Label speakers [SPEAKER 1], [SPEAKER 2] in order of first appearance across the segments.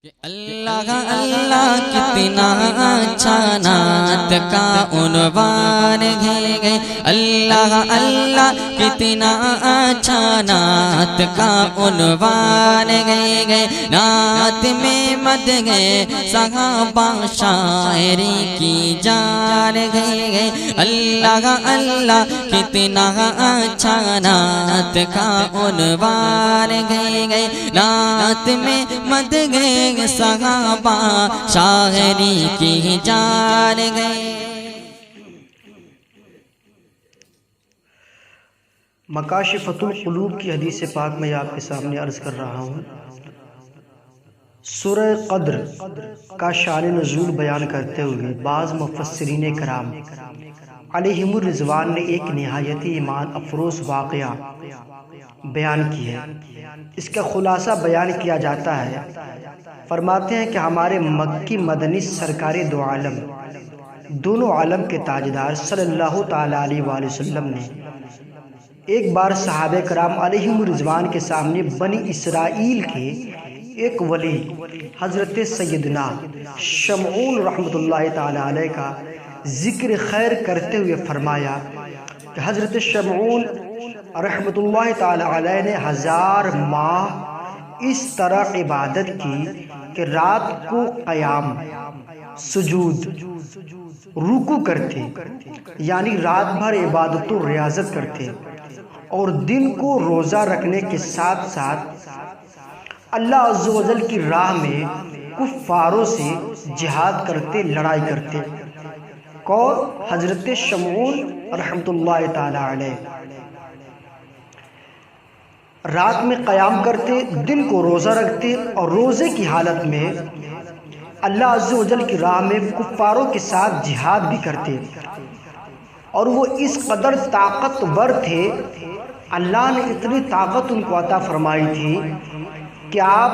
[SPEAKER 1] کہ اللہ اللہ کتنا اچھا نعت کا عنوان ہے اللہ اللہ کتنا اچھا نعت کا عنوان ہے نعت میں مد گئے صحابہ شاعری کی جان ہے اللہ اللہ کتنا اچھا نعت کا عنوان ہے نعت میں مد گئے صحابہ شاعری کی جان گئے۔
[SPEAKER 2] مکاشفۃ القلوب کی حدیث پاک میں آپ کے سامنے عرض کر رہا ہوں۔ سورہ قدر کا شان نزول بیان کرتے ہوئے بعض مفسرین کرام علیہم الرضوان نے ایک نہایت ایمان افروز واقعہ بیان کی ہے۔ اس کا خلاصہ بیان کیا جاتا ہے، فرماتے ہیں کہ ہمارے مکی مدنی سرکار دو عالم دونوں عالم کے تاجدار صلی اللہ تعالی علیہ وآلہ وسلم نے ایک بار صحابہ کرام علیہم الرضوان کے سامنے بنی اسرائیل کے ایک ولی حضرت سیدنا شمعون رحمۃ اللہ تعالی علیہ کا ذکر خیر کرتے ہوئے فرمایا کہ حضرت شمعون رحمۃ اللہ تعالی علیہ نے 1000 ماہ اس طرح عبادت کی کہ رات کو قیام، سجود، رکوع کرتے، یعنی رات بھر عبادت و ریاضت کرتے، اور دن کو روزہ رکھنے کے ساتھ ساتھ اللہ عز و جل کی راہ میں کفاروں سے جہاد کرتے، لڑائی کرتے۔ کون؟ حضرت شمعون رحمۃ اللہ تعالی علیہ رات میں قیام کرتے، دن کو روزہ رکھتے، اور روزے کی حالت میں اللہ عز و جل کی راہ میں کفاروں کے ساتھ جہاد بھی کرتے، اور وہ اس قدر طاقتور تھے، اللہ نے اتنی طاقت ان کو عطا فرمائی تھی کہ آپ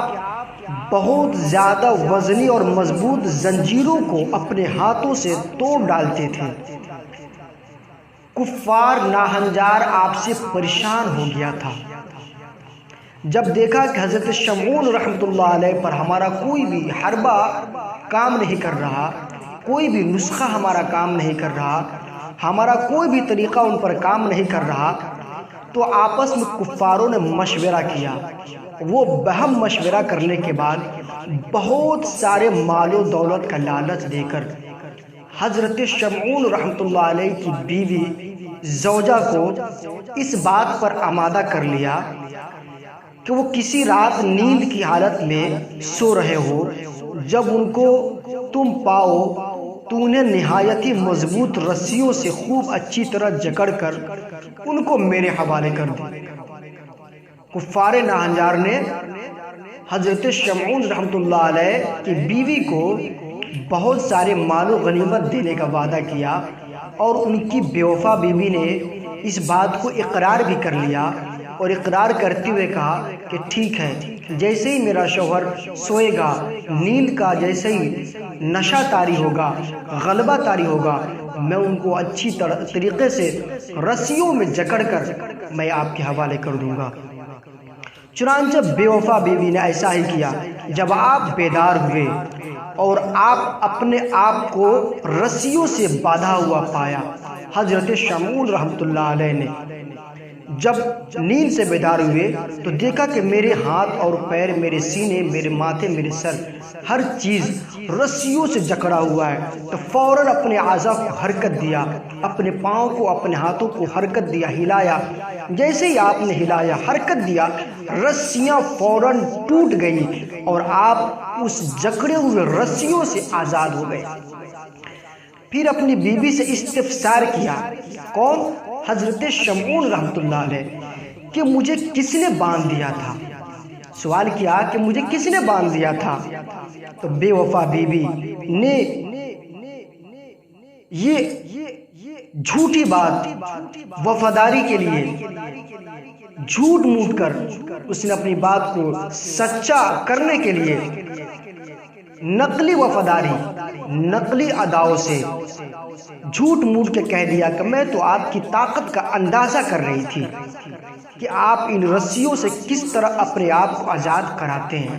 [SPEAKER 2] بہت زیادہ وزنی اور مضبوط زنجیروں کو اپنے ہاتھوں سے توڑ ڈالتے تھے۔ کفار ناہنجار آپ سے پریشان ہو گیا تھا۔ جب دیکھا کہ حضرت شمعون رحمۃ اللہ علیہ پر ہمارا کوئی بھی حربہ کام نہیں کر رہا، کوئی بھی نسخہ ہمارا کام نہیں کر رہا، ہمارا کوئی بھی طریقہ ان پر کام نہیں کر رہا، تو آپس میں کفاروں نے مشورہ کیا۔ وہ بہم مشورہ کرنے کے بعد بہت سارے مال و دولت کا لالچ دے کر حضرت شمعون رحمۃ اللہ علیہ کی بیوی زوجہ کو اس بات پر آمادہ کر لیا کہ وہ کسی رات نیند کی حالت میں سو رہے ہو، جب ان کو تم پاؤ تو انہیں نہایت ہی مضبوط رسیوں سے خوب اچھی طرح جکڑ کر ان کو میرے حوالے کر دے۔ کفار ناہنجار نے حضرت شمعون رحمۃ اللہ علیہ کی بیوی کو بہت سارے مال و غنیمت دینے کا وعدہ کیا، اور ان کی بے وفا بیوی نے اس بات کو اقرار بھی کر لیا، اور اقرار کرتے ہوئے کہا کہ ٹھیک ہے، جیسے ہی میرا شوہر سوئے گا، نیند کا جیسے ہی نشہ طاری ہوگا، غلبہ طاری ہوگا، میں ان کو اچھی طریقے سے رسیوں میں جکڑ کر میں آپ کے حوالے کر دوں گا۔ چنانچہ بے وفا بیوی نے ایسا ہی کیا۔ جب آپ بیدار ہوئے اور آپ اپنے آپ کو رسیوں سے باندھا ہوا پایا، حضرت شمعون رحمۃ اللہ علیہ نے جب نیند سے بیدار ہوئے تو دیکھا کہ میرے ہاتھ اور پیر، میرے سینے، میرے ماتھے، میرے سر، ہر چیز رسیوں سے جکڑا ہوا ہے، تو فوراً اپنے اعضاء کو حرکت دیا، اپنے پاؤں کو، اپنے ہاتھوں کو حرکت دیا، ہلایا۔ جیسے ہی آپ نے ہلایا، حرکت دیا، رسیاں فوراً ٹوٹ گئی اور آپ اس جکڑے ہوئے رسیوں سے آزاد ہو گئے۔ پھر اپنی بیوی سے استفسار کیا، کون؟ حضرت شمعون رحمۃ اللہ علیہ، کہ مجھے کس نے باندھ دیا تھا؟ سوال کیا کہ مجھے کس نے باندھ دیا تھا؟ تو بے وفا بیوی نے یہ جھوٹی بات وفاداری کے لیے جھوٹ موٹ کر اس نے اپنی بات کو سچا کرنے کے لیے نقلی وفاداری، نقلی اداؤں سے جھوٹ موٹ کے کہہ دیا کہ میں تو آپ کی طاقت کا اندازہ کر رہی تھی کہ آپ ان رسیوں سے کس طرح اپنے آپ کو آزاد کراتے ہیں۔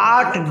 [SPEAKER 2] 8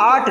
[SPEAKER 2] 8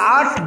[SPEAKER 2] 8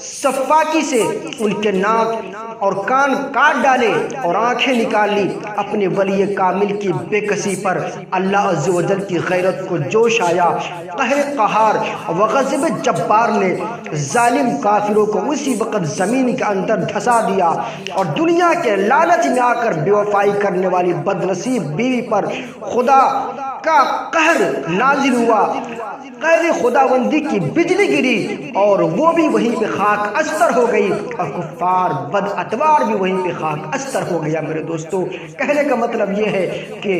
[SPEAKER 2] صفاکی سے ان کے ناک اور کان کاٹ ڈالے اور آنکھیں نکال لی۔ اپنے ولی کامل کی بے کسی پر اللہ عز و جل کی غیرت کو جوش آیا۔ قہر قہار و غضب جبار نے ظالم کافروں کو اسی وقت زمین کے اندر دھسا دیا، اور دنیا کے لالچ میں آ کر بے وفائی کرنے والی بد نصیب بیوی پر خدا کا قہر نازل ہوا۔ قہر خداوندی کی بجلی گری اور وہ بھی وہیں پہ خاک استر ہو گئی، اور کفار بد اتوار بھی وہیں پہ خاک استر ہو گیا۔ میرے دوستو، کہنے کا مطلب یہ ہے کہ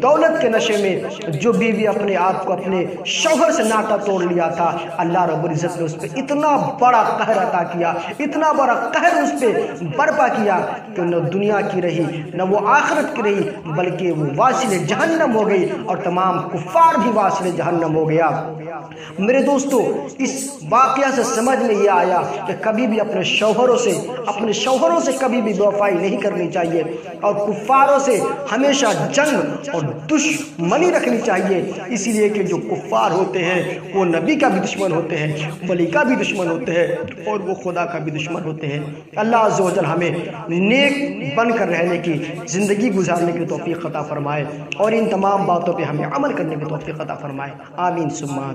[SPEAKER 2] دولت کے نشے میں جو بیوی اپنے آپ کو اپنے شوہر سے ناطا توڑ لیا تھا، اللہ رب العزت نے اس پہ اتنا بڑا قہر عطا کیا، اتنا بڑا قہر اس پہ برپا کیا کہ نہ دنیا کی رہی نہ وہ آخرت کی رہی، بلکہ وہ واصل جہنم ہو گئی، اور تمام کفار بھی واصل جہنم ہو گیا۔ میرے دوستو، اس واقعہ سے سمجھ میں یہ آیا کہ کبھی بھی اپنے شوہروں سے کبھی بھی بے وفائی نہیں کرنی چاہیے، اور کفاروں سے ہمیشہ جنگ اور دشمنی رکھنی چاہیے، اسی لیے کہ جو کفار ہوتے ہیں وہ نبی کا بھی دشمن ہوتے ہیں، ولی کا بھی دشمن ہوتے ہیں، اور وہ خدا کا بھی دشمن ہوتے ہیں۔ اللہ عز و جل ہمیں نیک بن کر رہنے کی زندگی گزارنے کی توفیق عطا فرمائے، اور ان تمام باتوں پہ ہمیں عمل کرنے کی توفیق عطا فرمائے۔ آمین ثم آمین۔